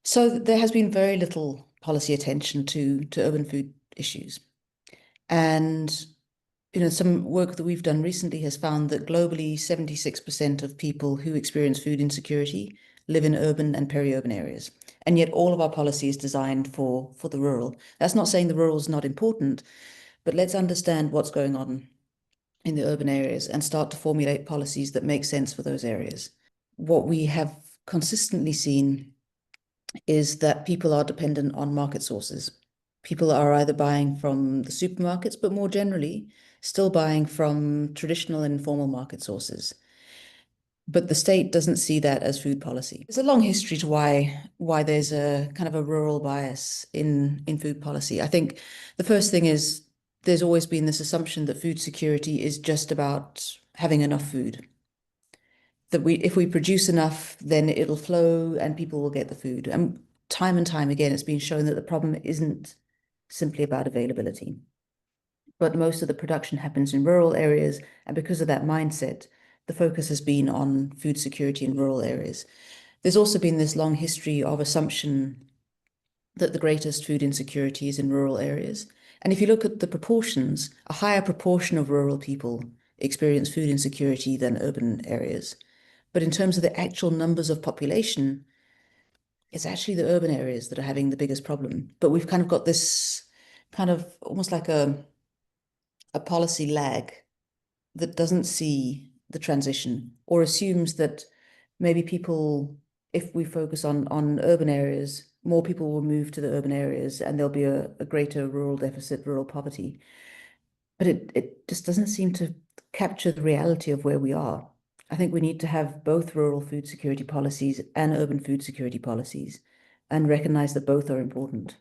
So there has been very little policy attention to urban food issues. And some work that we've done recently has found that globally, 76% of people who experience food insecurity live in urban and peri-urban areas. And yet all of our policy is designed for the rural. That's not saying the rural is not important, but let's understand what's going on in the urban areas and start to formulate policies that make sense for those areas. What we have consistently seen is that people are dependent on market sources. People are either buying from the supermarkets, but more generally, still buying from traditional and informal market sources. But the state doesn't see that as food policy. There's a long history to why there's a kind of a rural bias in food policy. I think the first thing is there's always been this assumption that food security is just about having enough food. That if we produce enough, then it'll flow and people will get the food. And time again, it's been shown that the problem isn't simply about availability. But most of the production happens in rural areas, and because of that mindset, the focus has been on food security in rural areas. There's also been this long history of assumption that the greatest food insecurity is in rural areas. And if you look at the proportions, a higher proportion of rural people experience food insecurity than urban areas. But in terms of the actual numbers of population, it's actually the urban areas that are having the biggest problem. But we've kind of got this kind of almost like a policy lag that doesn't see the transition or assumes that maybe people, if we focus on urban areas, more people will move to the urban areas and there'll be a greater rural deficit, rural poverty. But it just doesn't seem to capture the reality of where we are. I think we need to have both rural food security policies and urban food security policies and recognize that both are important.